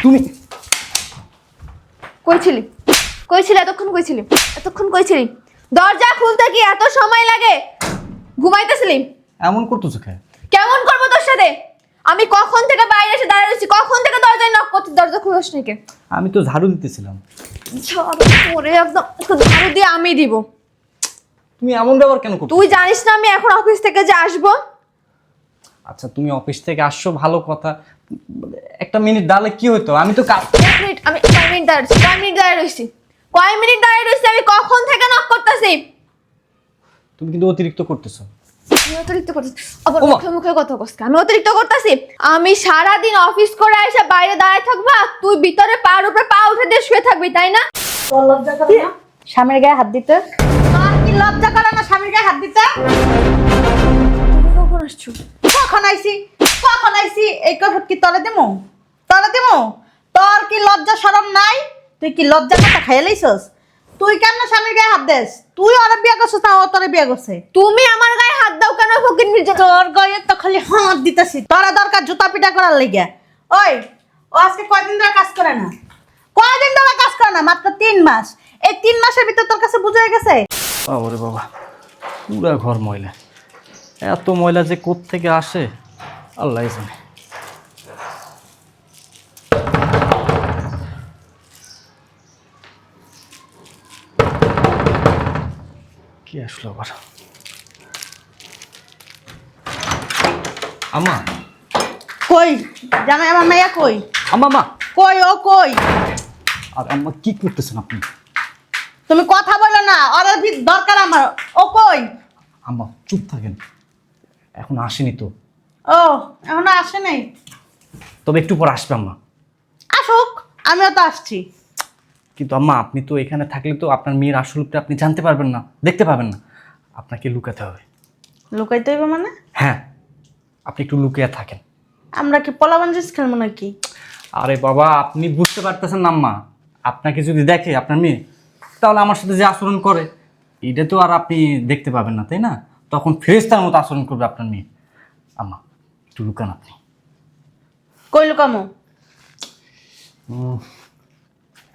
তুমি কই ছিলি? এতক্ষণ কই ছিলি? দরজা খুলতে কি এত সময় লাগে? ঘুমাইতেছিলি? এমন করতেছো কে? কেমন করবো তোর সাথে? আমি কখন থেকে বাইরে এসে দাঁড়িয়ে রয়েছি, কখন থেকে দরজায় নক করছি, দরজা খুলছ না কে? আমি তো ঝাড়ু দিতেছিলাম। ঝাড়ু করে একদম ঝাড়ু দিয়ে আমি দিব। তুমি এমন ব্যবহার কেন করছো? তুই জানিস না আমি এখন অফিস থেকে যে আসবো? আচ্ছা তুমি অফিস থেকে আসছো ভালো কথা, একটা মিনিট দাঁড়ালে কি হতো? আমি তো আমি কয় মিনিট দাঁড়িয়ে রয়েছি? আমি কখন থেকে নক করতেছি? তুমি কিন্তু অতিরিক্ত করতেছো। আমি অতিরিক্ত করতেছি? আবার মুখে মুখে কথা কস। আমি অতিরিক্ত করতেছি? আমি সারাদিন অফিস করে এসে বাইরে দাঁড়ায় থাকবা, তুই ভিতরে পার উপরে পা উঠে দিয়ে শুয়ে থাকবি, তাই না? তোর লজ্জা করে না স্বামীর গায়ে হাত দিতে? তোর কি লজ্জা করে না স্বামীর গায়ে হাত দিতে? তুমি কখন আসছো? কখন আইছি এই কথা কি তলে দেমো? তোর কি লজ্জা শরম নাই? তুই কি লজ্জা কথা খাইয়া লইছস? তুই কেন স্বামীর গায়ে হাত দেস? তুই ওরে বিয়ে করছিস না ও তোরে বিয়ে করছে? তুমি আমার গায়ে হাত দাও কেন ফকির মির্জা? তোর গায়ে তো খালি হাত দিতেছি, তোরা দরকার জুতা পিটা করার লেগে। ওই ও আজকে কয়দিন ধরে কাজ করে না? মাত্র 3 মাস। এই 3 মাসের ভিতর তোর কাছে বুঝে গেছে? ওরে বাবা, পুরা ঘর ময়লা। এত ময়লা যে কোত্থেকে আসে আল্লাহই জানে। কি আসলো আবার? আমা কই জামাই আমার মেয়া কই? আমা কই ও কই? আর আম্মা কি করতেছেন আপনি? তুমি কথা বলো না, ওর দরকার আমার। ও কই? আম্মা চুপ থাকেন, এখন আসেনি তো। ও এখনো আসে নাই? তবে একটু পর আসবে আম্মা। আসুক, আমিও তো আসছি। কিন্তু আম্মা আপনি তো এখানে থাকলে তো আপনার মেয়ের আসল রূপটা আপনি জানতে পারবেন না, দেখতে পাবেন না। আপনাকে লুকাতে হবে। লুকাইতে হইব মানে? হ্যাঁ, আপনি একটু লুকিয়ে থাকেন। আমরা কি পোলাবাঞ্জিস খেলবো নাকি? আরে বাবা, আপনি বুঝতে পারতেছেন না আম্মা, আপনাকে যদি দেখে আপনার মেয়ে, তাহলে আমার সাথে যে আচরণ করে এটা তো আর আপনি দেখতে পাবেন না, তাই না? তখন ফেরেশতার মতো আচরণ করবে আপনার মেয়ে। আম্মা একটু লুকান আপনি। কই লুকামো?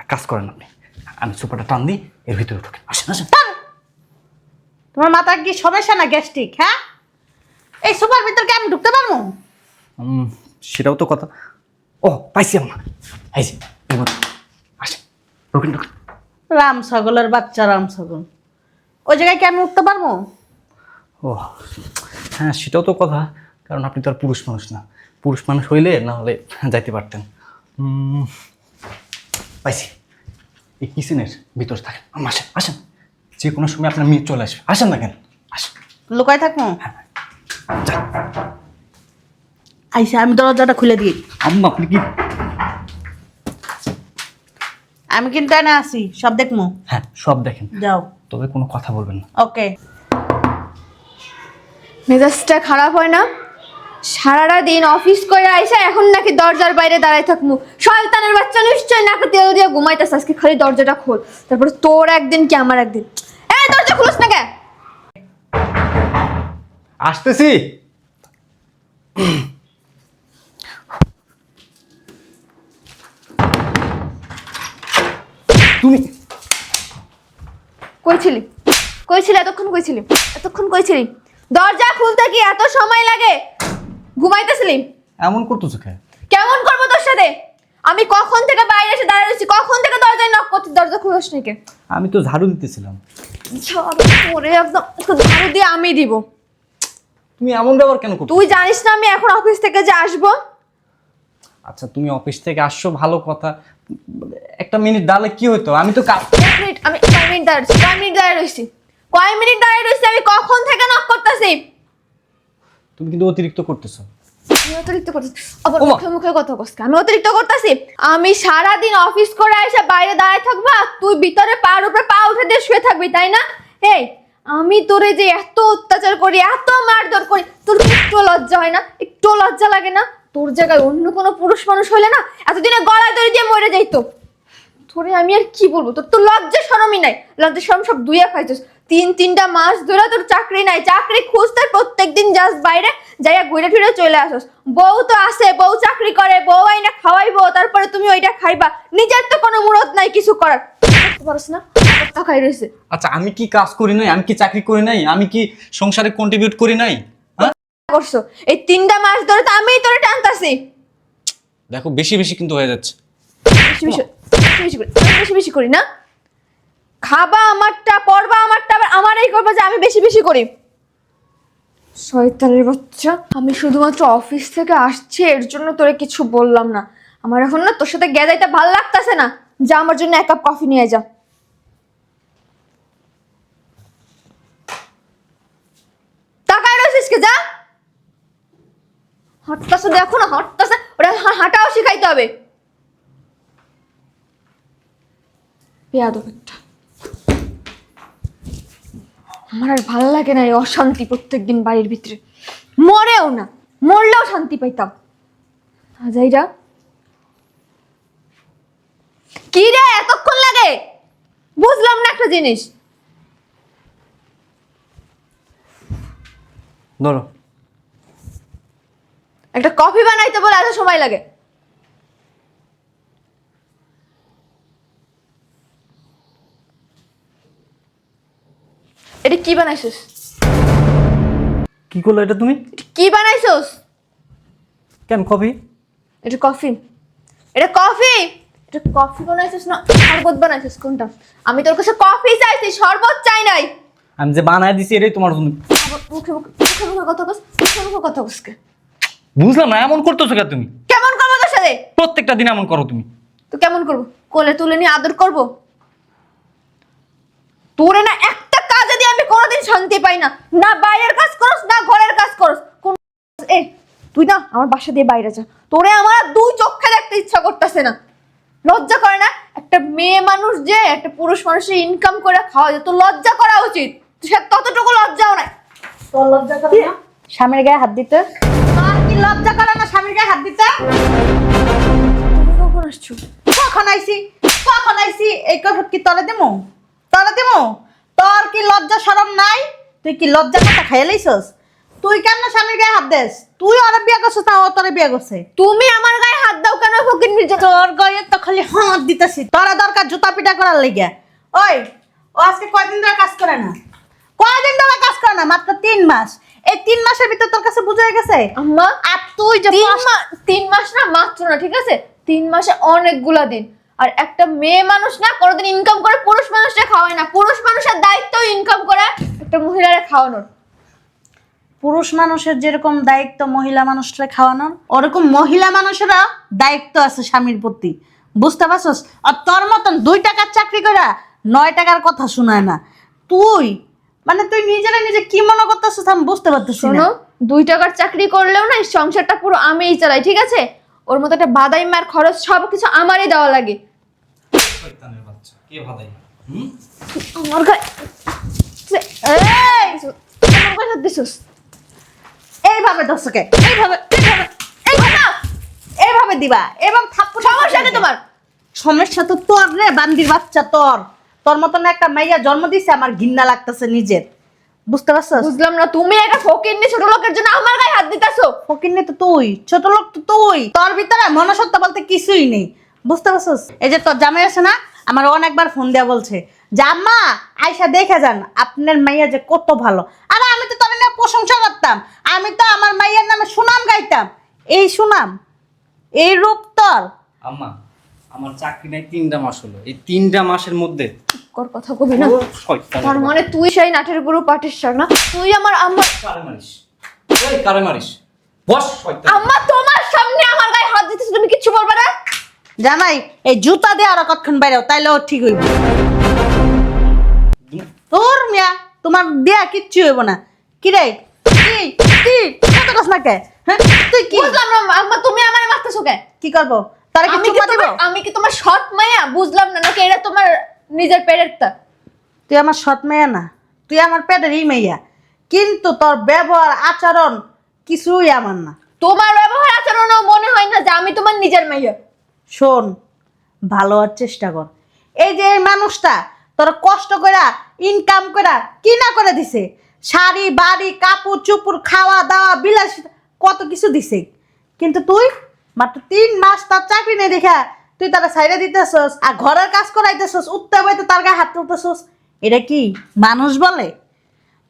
এক কাজ করেন আপনি, আমি সুপারটা টান দিই, এর ভিতরে ঢুকে আসেন আসেন। তোমার মাথা কি সমস্যা না গ্যাস্ট্রিক? হ্যাঁ, এই সুপার ভিতর কি আমি ঢুকতে পারবো? সেটাও তো কথা। ও পাইছি আম্মা, এই যে এবার আসেন, ঢুকেন ঢুকেন। রাম ছাগলের বাচ্চা, রাম ছাগল। ওই জায়গায় কি আমি উঠতে পারবো? ও হ্যাঁ, সেটাও তো কথা, কারণ আপনি তো আর পুরুষ মানুষ না। পুরুষ মানুষ হইলে না হলে যাইতে পারতেন। পাইছি, এই কিচেনের ভিতরে থাকেন। আম্মা আসেন আসেন, যে কোনো সময় আপনার মেয়ে চলে আসবে, আসেন না কেন, আসেন। লুকাই থাকবো? যান। আইসা আমি দরজাটা খুলে দিই। আম্মা আপনি কি? আমি কিন্তু এনে আসি, সব দেখবো। হ্যাঁ সব দেখেন, যাও। তবে কোনো কথা বলবেন না। ওকে। মেজাজটা খারাপ হয় না? সারাটা দিন অফিস করে আইসা এখন নাকি দরজার বাইরে দাঁড়ায় থাকমু। শয়তানের বাচ্চা, নিশ্চয় নাকে তেল দিয়ে ঘুমাইতেছ। আজকে খালি দরজাটা খোল, তারপরে তোর একদিন কি আমার একদিন। এই দরজা খুলছ না কে? আসতেছি। তুমি কই ছিলি? এতক্ষণ কই ছিলি? দরজা খুলতে কি এত সময় লাগে? ঘুমাইতেছিলি? এমন করতেছো কে? কেমন করবো তোর সাথে? আমি কখন থেকে বাইরে এসে দাঁড়িয়ে রয়েছি, কখন থেকে দরজায় নক করছি, দরজা খুলছ না কে? আমি তো ঝাড়ু দিতেছিলাম। ঝাড়ু করে একদম ঝাড়ু দিয়ে আমি দিব। তুমি এমন ব্যবহার কেন করছো? তুই জানিস না আমি এখন অফিস থেকে যে আসবো? আচ্ছা তুমি অফিস থেকে আসছো ভালো কথা, একটা মিনিট দাঁড়ালে কি হতো? আমি তো আমি কয় মিনিট দাঁড়িয়ে রয়েছি? আমি কখন থেকে নক করতেছি? তুমি কিন্তু অতিরিক্ত করতেছো। আমি অতিরিক্ত করতেছি? আবার মুখে মুখে কথা কস। আমি অতিরিক্ত করতেছি? আমি সারাদিন অফিস করে এসে বাইরে দাঁড়ায় থাকবা, তুই ভিতরে পার উপরে পা উঠে দিয়ে শুয়ে থাকবি, তাই না? এই আমি তোরে যে এত অত্যাচার করি, এত মারধর করি, তোর একটু লজ্জা হয় না? একটু লজ্জা লাগে না? তোর জায়গায় অন্য কোনো পুরুষ মানুষ হইলে না এতদিনে গলায় দড়ি দিয়ে মরে যাইতো। তোরে আমি আর কি বলবো, তোর তো লজ্জা শরমই নাই। লজ্জা শরম সব দুইয়া খাইছিস। তিনটা মাস ধরে তোর চাকরি নাই, চাকরি খুঁজতে প্রত্যেকদিন যাস বাইরে, যাইয়া ঘুরে ফিরে চলে আসস। বউ তো আছে, বউ চাকরি করে, বউ আইনা খাওয়াইবো, তারপরে তুমি ওইটা খাইবা। নিজের তো কোনো মুরত নাই কিছু করার, পারস না, খাই রয়েছে। আচ্ছা আমি কি কাজ করি নাই, আমি কি চাকরি করি নাই, আমি কি সংসারে কন্ট্রিবিউট করি নাই? হ্যাঁ করছো এই 3টা মাস ধরে তো আমিই তোরে টানতাছি। দেখো বেশি বেশি কিন্তু হয়ে যাচ্ছে। বেশি বেশি করি না? খাবা আমারটা, পড়বা আমারটা, আবার আমারই করবা যে আমি বেশি বেশি করি। শয়তানের বাচ্চা, আমি শুধুমাত্র অফিস থেকে আসছি এর জন্য তোরে কিছু বললাম না। আমার এখন না তোর সাথে গেদাইতে ভাল লাগতেছে না। যা আমার জন্য 1 কাপ কফি নিয়ে যা। টাকায় রয়েছিস কে? যা। হাঁটতাছে, দেখো না হাঁটতাছে, ওরা হাঁটাও শিখাইতে হবে। বেয়াদব একটা। আমার আর ভালো লাগে না এই অশান্তি প্রত্যেকদিন বাড়ির ভিতরে। মরেও না, মরলেও শান্তি পাইতাম। আজাইরা কি রে এতক্ষণ লাগে? বুঝলাম না একটা জিনিস। ধরো একটা কফি বানাইতে বলে এত সময় লাগে? এটা কি বানাইছিস? কি করলো এটা তুমি? কি বানাইছিস? কেন কফি? এটা কফি, এটা কফি, এটা কফি বানাইছিস না শরবত বানাইছিস? কোনটা? আমি তোর কাছে কফি চাইছি, শরবত চাই নাই। আমি যে বানায় দিছি এটাই তোমার জন্য। আবার মুখে মুখে কথা বস, মুখে মুখে কথা বসকে। বুঝলাম না এমন করতেছো কেন তুমি? কেমন করবো তোর সাথে? প্রত্যেকটা দিন এমন করো তুমি। তো কেমন করবো? কোলে তুলে নিয়ে আদর করবো? তোরে না একটা কাজে দিয়ে আমি কোনোদিন শান্তি পাই না। না বাইরের কাজ করস, না ঘরের কাজ করস। কোন এ তুই না আমার বাসা দিয়ে বাইরে যা। তোরে আমার আর 2 চোখে দেখতে ইচ্ছা করতেছে না। লজ্জা করে না? একটা মেয়ে মানুষ যে একটা পুরুষ মানুষের ইনকাম করে খাওয়া যায়, তো লজ্জা করা উচিত। সে ততটুকু লজ্জাও নাই। তোর লজ্জা করে না স্বামীর গায়ে হাত দিতে? তোর কি লজ্জা করে না স্বামীর গায়ে হাত দিতে? তুমি কখন আসছো? কখন আইছি এই কথা কি তলে দেমো? তলে দেমো? তোর কি লজ্জা শরম নাই? তুই কি লজ্জা কথা খাইয়া লইছস? তুই কেন স্বামীর গায়ে হাত দেস? তুই ওরে বিয়ে করছিস না ও তোরে বিয়ে করছে? তুমি আমার গায়ে হাত দাও কেন ফকির মির্জা? তোর গায়ে তো খালি হাত দিতেছি। তোরা দরকার জুতা পিটা করার লেগে। ওই ও আজকে কয়দিন ধরে কাজ করে না? কয়দিন ধরে কাজ করে না? মাত্র 3 মাস। এই 3 মাসের ভিতর তোর কাছে বুঝে গেছে? আম্মা আর তুই যে 3 মাস না মাত্র না, ঠিক আছে? 3 মাসে অনেকগুলা দিন। আর একটা মেয়ে মানুষ না কোনোদিন ইনকাম করে পুরুষ মানুষকে খাওয়ায় না। পুরুষ মানুষের দায়িত্ব ইনকাম করে একটা মহিলারে খাওয়ানোর। পুরুষ মানুষের যেরকম দায়িত্ব মহিলা মানুষরা খাওয়ানোর, ওরকম মহিলা মানুষেরা দায়িত্ব আছে স্বামীর প্রতি। বুঝতে পারছস? আর তোর মতন 2 টাকার চাকরি করে 9 টাকার কথা শোনায় না। তুই মানে তুই নিজে কি মনে করতেছিস আমি বুঝতে পারতেছি না। শোনো, 2 টাকার চাকরি করলেও না এই সংসারটা পুরো আমিই চালাই, ঠিক আছে? ওর মতো একটা বাদাই মার খরচ সবকিছু আমারই দেওয়া লাগে। শয়তানের বাচ্চা, কে ভাদাই? আমার গায়ে এই আমার গায়ে হাত দিছিস? এইভাবে দর্শকে এইভাবে দিবা এবং থাপ্পড়। সমস্যা কি তোমার? সমস্যা তো তোর রে বান্দির বাচ্চা। তোর মতন একটা মাইয়া জন্ম দিছে আমার ঘৃণা লাগতেছে নিজের। বুঝতে পারছস? বুঝলাম না, তুমি একটা ফকিন্নি ছোট লোকের জন্য আমার গায়ে হাত দিতাছো। ফকিন্নি তো তুই, ছোট লোক তো তুই। তোর ভিতরে মনুষ্যত্ব বলতে কিছুই নেই। বুঝতে পারছস? এই যে তোর জামাই আছে না, আমার অনেকবার ফোন দেয়া বলছে যে আম্মা আয়শা দেখে যান আপনার মাইয়া যে কত ভালো। আরে আমি তো তোর নিয়ে প্রশংসা করতাম, আমি তো আমার মাইয়ার নামে সুনাম গাইতাম। এই সুনাম, এই রূপ তোর। আম্মা আমার চাকরি নাই 3টা মাস হলো। এই 3টা মাসের মধ্যে কর কথা কবি না। শয়তানের তার মানে তুই সেই নাটের গুরু পাটেশ্বর না? তুই আমার আম্মা। কারে মারিস? এই কারে মারিস? বস শয়তান। আম্মা তোমার সামনে আমার গায়ে হাত দিতেছ, তুমি কিচ্ছু বলবে না? জামাই এই জুতা দিয়ে আর কতক্ষণ বাইরেও তাইলে ও ঠিক হইব। তোর মিয়া তোমার দেয়া কিচ্ছু হইব না। কি রে কি কত কস না কে? হ্যাঁ তুই কি বুঝলাম না আম্মা, তুমি আমারে মারতেছো কেন? কি করবো? তারা কি চুমা দিব? আমি কি তোমার সৎ মাইয়া? বুঝলাম না, নাকি এটা তোমার নিজের পেটেরটা? তুই আমার সৎ মেয়া না, তুই আমার পেটেরই মেয়া, কিন্তু তোর ব্যবহার আচরণ কিছুই আমার না। তোমার ব্যবহার আচরণও মনে হয় না যে আমি তোমার নিজের মাইয়া। শোন, ভালো হওয়ার চেষ্টা কর। এই যে এই মানুষটা তোর কষ্ট কইরা ইনকাম কইরা কি না করে দিছে, শাড়ি বাড়ি কাপড় চুপুর খাওয়া দাওয়া বিলাস কত কিছু দিছে। কিন্তু তুই মাত্র 3 মাস তার চাকরি নেই দেখা তুই তারা সাইডে দিতেছস আর ঘরের কাজ করাইতেছস, উঠতে বইতে তার গায়ে হাত তুলতেছস। এটা কি মানুষ বলে?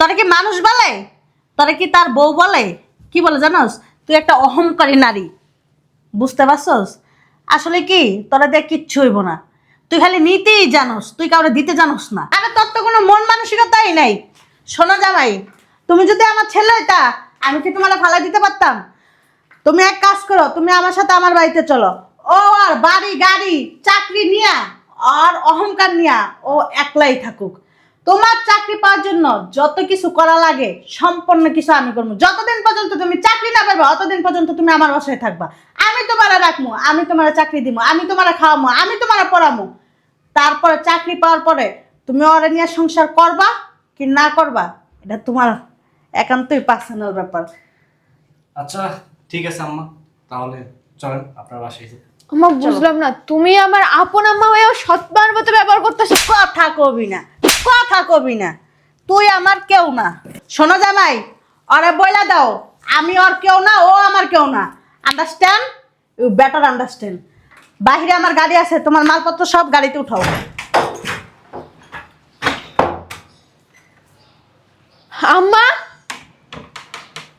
তোরা কি মানুষ বলে? তোরা কি তার বউ বলে? কি বলে জানোস? তুই একটা অহংকারী নারী, বুঝতে পারছস? আসলে কি তোরা দিয়ে কিচ্ছু হইব না, তুই খালি নিতেই জানোস, তুই কাউরে দিতে জানোস না। আরে তোর তো কোনো মন মানসিকতাই নাই। শোনো জামাই, তুমি যদি আমার ছেলে হইতা আমি কি তোমার ফালাই দিতে পারতাম? তুমি এক কাজ করো, তুমি আমার সাথে আমার বাড়িতে চলো। ও আর বাড়ি গাড়ি চাকরি নিয়া আর অহংকার নিয়া ও একলাই থাকুক। তোমার চাকরি পাওয়ার জন্য যত কিছু করা লাগে সম্পূর্ণ কিছু আমি করবো। যতদিন পর্যন্ত তুমি চাকরি না পাবে অতদিন পর্যন্ত তুমি আমার বাসায় থাকবা। আমি তোমারে রাখবো, আমি তোমার চাকরি দিব, আমি তোমার খাওয়াবো, আমি তোমার পড়াবো। তারপরে চাকরি পাওয়ার পরে তুমি ওরা নিয়ে সংসার করবা কি না করবা এটা তোমার একান্তই পার্সোনাল ব্যাপার। আচ্ছা ঠিক আছে আম্মা, তাহলে চলেন আপনার বাসায় যাই। আম্মা বুঝলাম না, তুমি আমার আপন আম্মা হয়েও সৎমার মতো ব্যবহার করতেছো। কথা কবি না, কথা কবি না, তুই আমার কেউ না। শোনো জামাই, ওরে বইলা দাও আমি ওর কেউ না, ও আমার কেউ না। আন্ডারস্ট্যান্ড? You better understand. বাহিরে আমার গাড়ি আছে, তোমার মালপত্র সব গাড়িতে উঠাও। আম্মা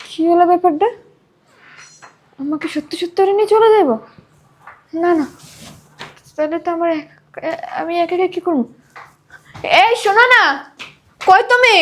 কি হলো ব্যাপারটা? আমাকে সত্যি সত্যি ওরে নিয়ে চলে যাবো? না না, তাহলে তো আমি একা একা কি করবো? এই শোনো না, কই তুমি?